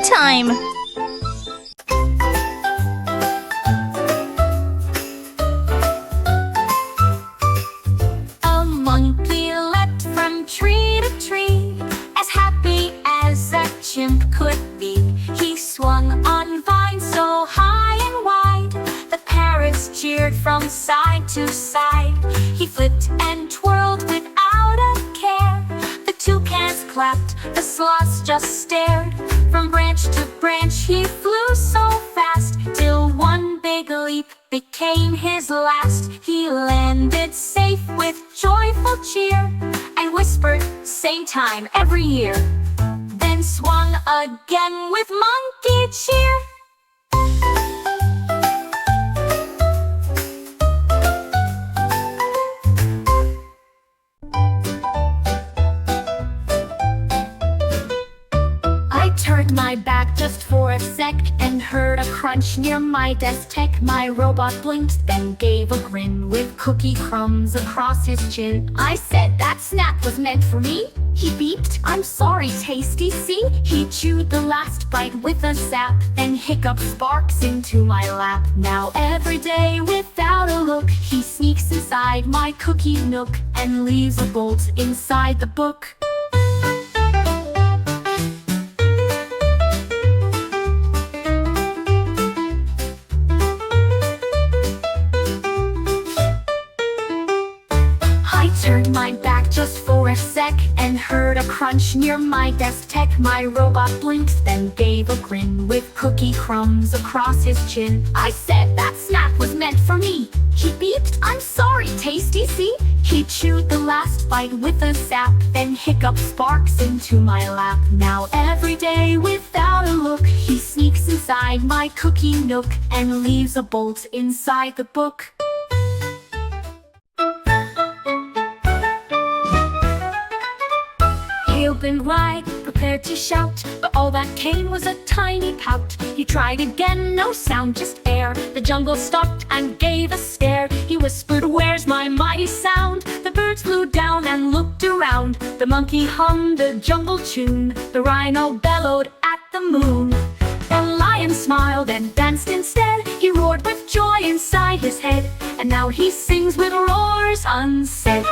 time. A monkey leapt from tree to tree, as happy as a chimp could be. He swung on vines so high and wide, the parrots cheered from side to side. He flipped and twirled without a care. The toucans clapped, the sloths just stared. From branch to branch he flew so fast, till one big leap became his last. He landed safe with joyful cheer, and whispered, "Same time every year." Then swung again with monkey cheer. I turned my back just for a sec and heard a crunch near my desk tech. My robot blinked, then gave a grin with cookie crumbs across his chin. I said that snack was meant for me. He beeped, "I'm sorry, tasty, see?" He chewed the last bite with a zap, then hiccup sparks into my lap. Now every day without a look, he sneaks inside my cookie nook and leaves a bolt inside the book. Turned my back just for a sec and heard a crunch near my desk tech. My robot blinked, then gave a grin with cookie crumbs across his chin. I said that snack was meant for me. He beeped, "I'm sorry, tasty, see?" He chewed the last bite with a zap, then hiccup sparks into my lap. Now every day without a look, he sneaks inside my cookie nook and leaves a bolt inside the book. He opened wide, prepared to shout, but all that came was a tiny pout. He tried again, no sound, just air. The jungle stopped and gave a stare. He whispered, "Where's my mighty sound?" The birds flew down and looked around. The monkey hummed a jungle tune. The rhino bellowed at the moon. The lion smiled and danced instead. He roared with joy inside his head, and now he sings with roars unsaid.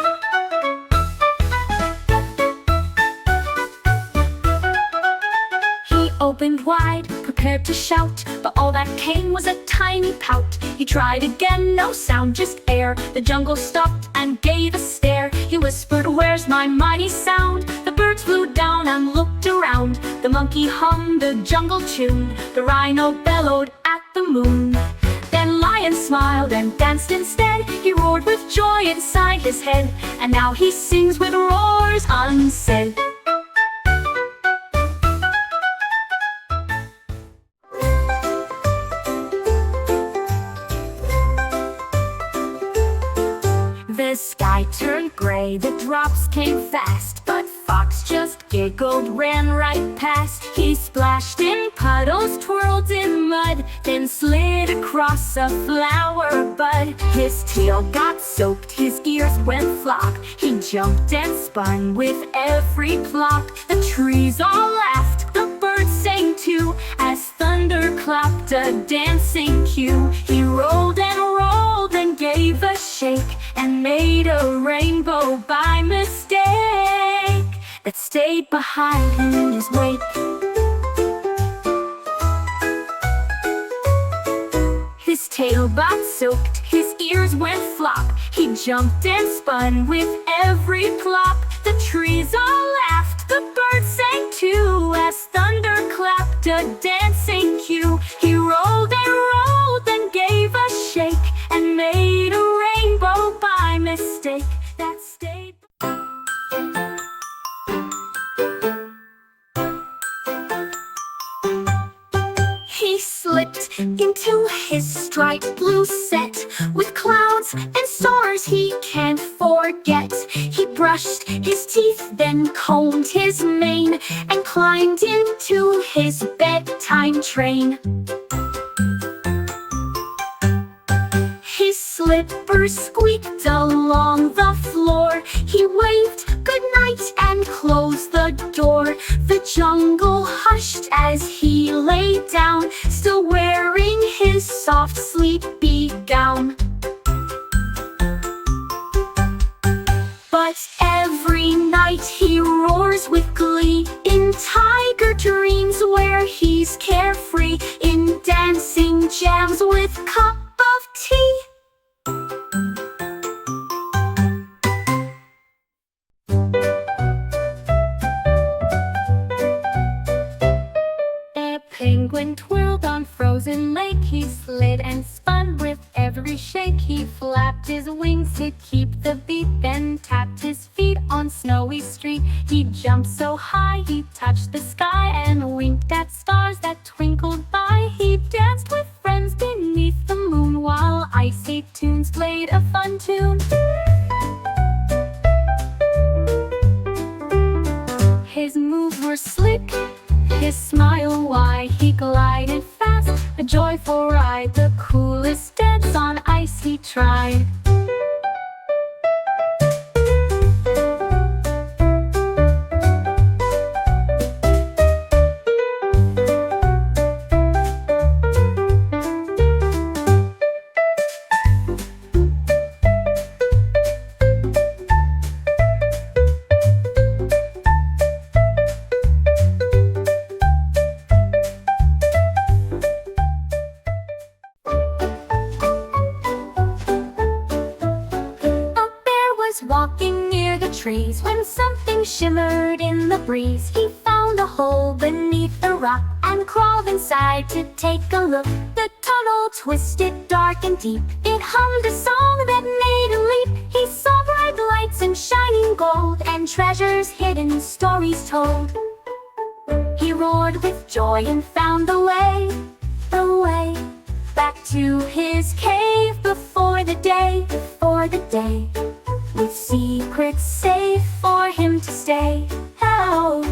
Opened wide, prepared to shout, but all that came was a tiny pout. He tried again, no sound, just air. The jungle stopped and gave a stare. He whispered, "Where's my mighty sound?" The birds flew down and looked around. The monkey hummed a jungle tune. The rhino bellowed at the moon. Then lion smiled and danced instead. He roared with joy inside his head, and now he sings with roars unsaid. The sky turned gray, the drops came fast, but Fox just giggled, ran right past. He splashed in puddles, twirled in mud, then slid across a flower bud. His tail got soaked, his ears went flop. He jumped and spun with every plop. The trees all laughed, the birds sang too, as thunder clapped a dancing cue. He rolled and rolled and gave a shake, and made a rainbow by mistake that stayed behind in his wake. His tail got soaked, his ears went flop. He jumped and spun with every plop. The trees all laughed, the birds sang too, as thunder clapped a dancing cue. He rolled and rolled and gave a shake, and made a rainbow by mistake that stayed. He slipped into his striped blue set, with clouds and stars he can't forget. He brushed his teeth, then combed his mane, and climbed into his bedtime train. His slippers squeaked along the floor. He waved goodnight and closed the door. The jungle hushed as he lay down, still wearing his soft sleepy gown. But every night he roars with glee in tiger dreams where he's carefree, in dancing jams with cup of tea. A penguin twirled on frozen lake. He slid and spun with every shake. He flapped his wings to keep the beat, then tapped his feet on snowy street. He jumped so high he touched the sky and winked at stars that twinkled by. He danced with friends beneath the moon while icy tunes played a fun tune. His moves were slick, his smile wide. He glided fast, a joyful ride. The coolest dance on ice he tried. Walking near the trees when something shimmered in the breeze. He found a hole beneath the rock and crawled inside to take a look. The tunnel twisted dark and deep. It hummed a song that made him leap. He saw bright lights and shining gold and treasures hidden, stories told. He roared with joy and found the way back to his cave before the day, with secrets safe for him to stay. Oh.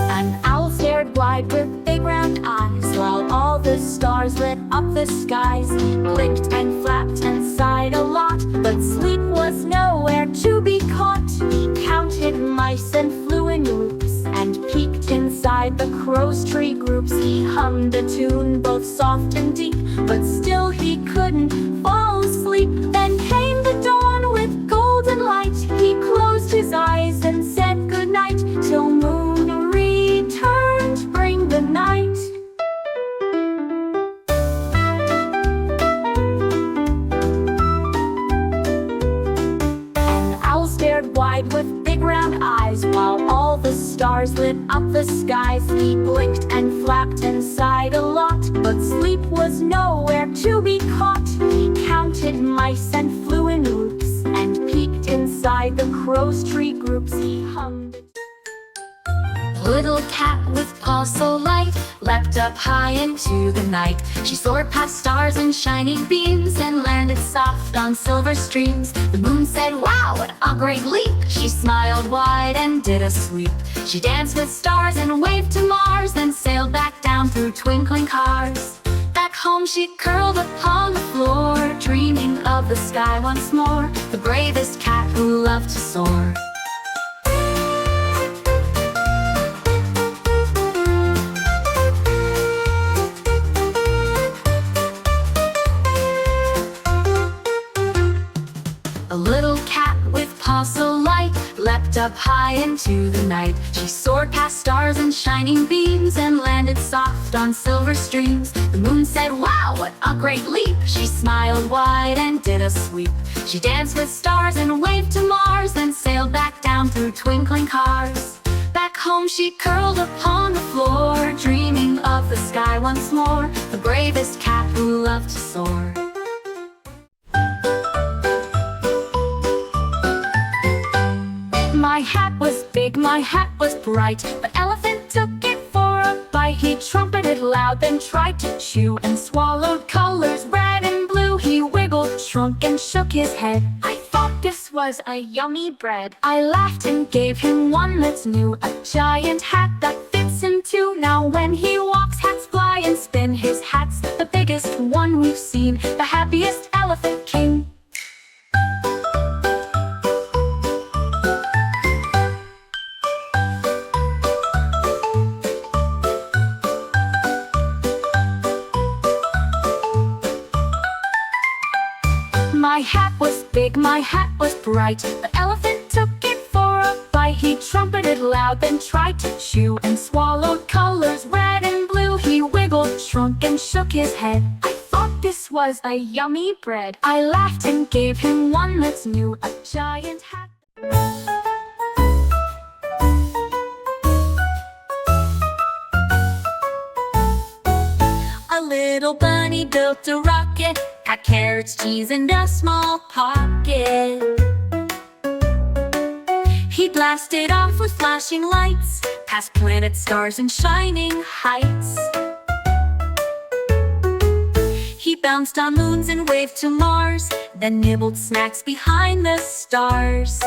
An owl stared wide with big round eyes while all the stars lit up the skies. Blinked and flapped and sighed a lot, but sleep was nowhere to be caught. He counted mice and flew in loops and peeked inside the crow's tree groups. He hummed a tune both soft and deep, but still he couldn't fall asleep. Then came the dawn with golden light. He closed his eyes and said goodnight till moon returned to bring the night. Wide with big round eyes while all the stars lit up the skies. He blinked and flapped and sighed a lot, but sleep was nowhere to be caught. He counted mice and flew in loops and peeked inside the crow's tree groups. He hummed. Little cat with paws so light leapt up high into the night. She soared past stars and shining beams and landed soft on silver streams. The moon said, "Wow, what a great leap!" She smiled wide and did a sweep. She danced with stars and waved to Mars, then sailed back down through twinkling cars. Back home she curled upon the floor, dreaming of the sky once more, the bravest cat who loved to soar. A little cat with paws so light leapt up high into the night. She soared past stars and shining beams and landed soft on silver streams. The moon said, "Wow, what a great leap!" She smiled wide and did a sweep. She danced with stars and waved to Mars, then sailed back down through twinkling cars. Back home she curled upon the floor, dreaming of the sky once more, the bravest cat who loved to soar. My hat was big, my hat was bright. The elephant took it for a bite. He trumpeted loud, then tried to chew, and swallowed colors red and blue. He wiggled, shrunk, and shook his head. I thought this was a yummy bread. I laughed and gave him one that's new, a giant hat that fits him too. Now when he walks, hats fly and spin. His hat's the biggest one we've seen, the happiest elephant king. My hat was big, my hat was bright. The elephant took it for a bite. He trumpeted loud, then tried to chew, and swallowed colors red and blue. He wiggled, shrunk, and shook his head. I thought this was a yummy bread. I laughed and gave him one that's new, a giant hat. A little bunny built a rocket, had carrots, cheese, and a small pocket. He blasted off with flashing lights, past planets, stars, and shining heights. He bounced on moons and waved to Mars, then nibbled snacks behind the stars.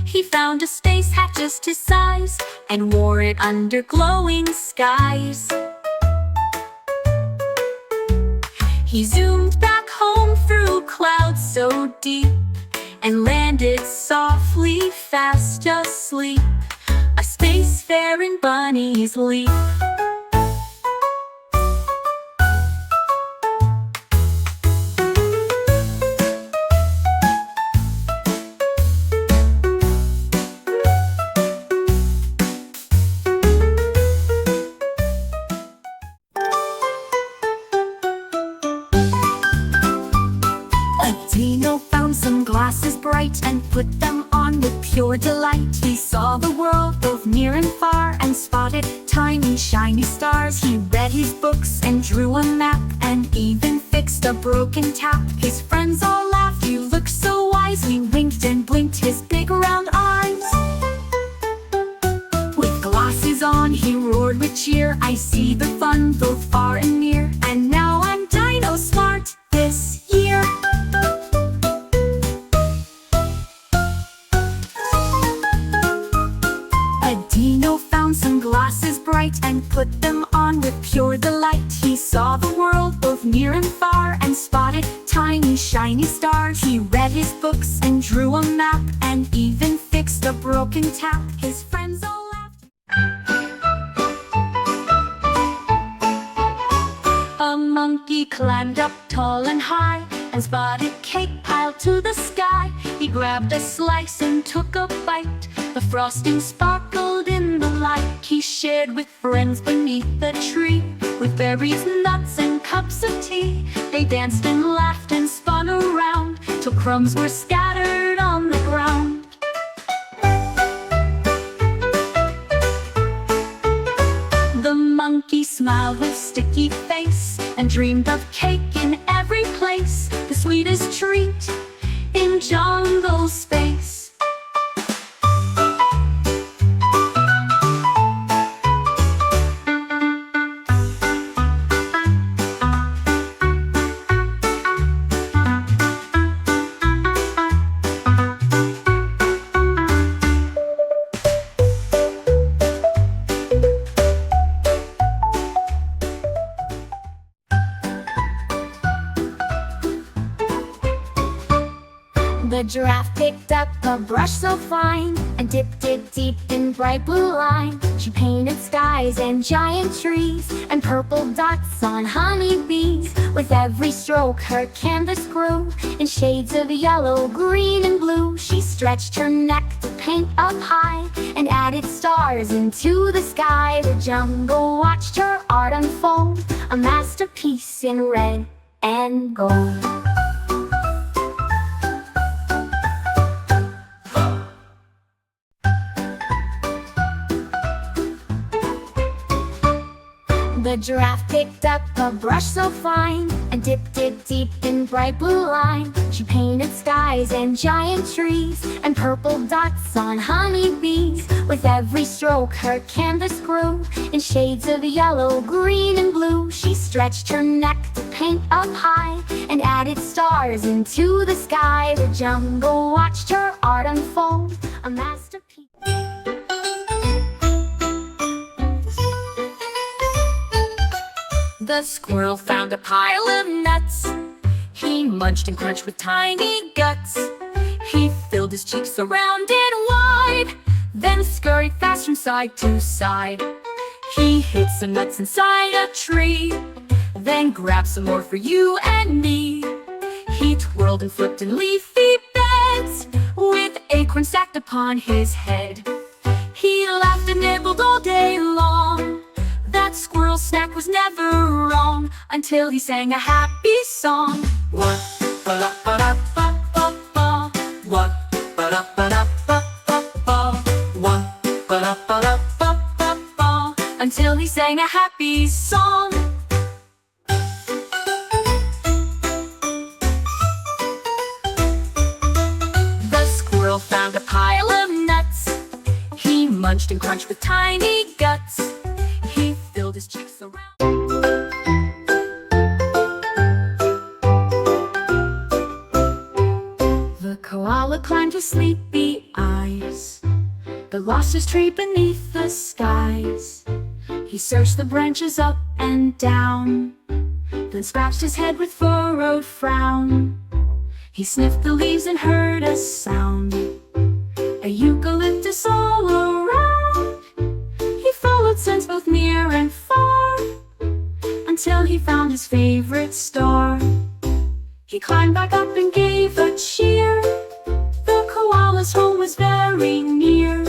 He found a space hat just his size, and wore it under glowing skies. He zoomed back home through clouds so deep, and landed softly, fast asleep, a spacefaring bunny's leap. Dino found some glasses bright and put them on with pure delight. He saw the world both near and far, and spotted tiny shiny stars. He read his books and drew a map, and even fixed a broken tap. His friends all laughed, "You look so wise." He winked and blinked his big round eyes. With glasses on he roared with cheer, "I see the fun both far and near, and now I'm Dino smart this year." Dino found some glasses bright and put them on with pure delight. He saw the world both near and far, and spotted tiny shiny stars. He read his books and drew a map, and even fixed a broken tap. His friends all laughed. A monkey climbed up tall and high, and spotted cake piled to the sky. He grabbed a slice and took a bite. The frosting sparkled in the light. He shared with friends beneath the tree, with berries, nuts, and cups of tea. They danced and laughed and spun around, till crumbs were scattered on the ground. The monkey smiled with sticky face, and dreamed of cake in every place, the sweetest treat in jungle space. The giraffe picked up a brush so fine, and dipped it deep in bright blue line. She painted skies and giant trees, and purple dots on honeybees. With every stroke her canvas grew, in shades of yellow, green, and blue. She stretched her neck to paint up high, and added stars into the sky. The jungle watched her art unfold, a masterpiece in red and gold. The The giraffe picked up a brush so fine and dipped it deep in bright blue line. She painted skies and giant trees and purple dots on honeybees. With every stroke her canvas grew in shades of yellow, green, and blue. She stretched her neck to paint up high and added stars into the sky. The jungle watched her art unfold, a masterpiece. The squirrel found a pile of nuts. He munched and crunched with tiny guts. He filled his cheeks around and wide, then scurried fast from side to side. He hid some nuts inside a tree, then grabbed some more for you and me. He twirled and flipped in leafy beds, with acorns stacked upon his head. He laughed and nibbled all day long. That squirrel snack was never wrong, until he sang a happy song. What ba ba da ba ba ba. What ba da ba da ba ba ba. What ba da ba da ba ba ba. Until he sang a happy song. The squirrel found a pile of nuts. He munched and crunched with tiny guts. He filled his cheeks around. The koala climbed with sleepy eyes, but lost his tree beneath the skies. He searched the branches up and down, then scratched his head with furrowed frown. He sniffed the leaves and heard a sound, a eucalyptus all around. He followed scents both near and far, until he found his favorite star. He climbed back up and gave a cheer. The koala's home was very near.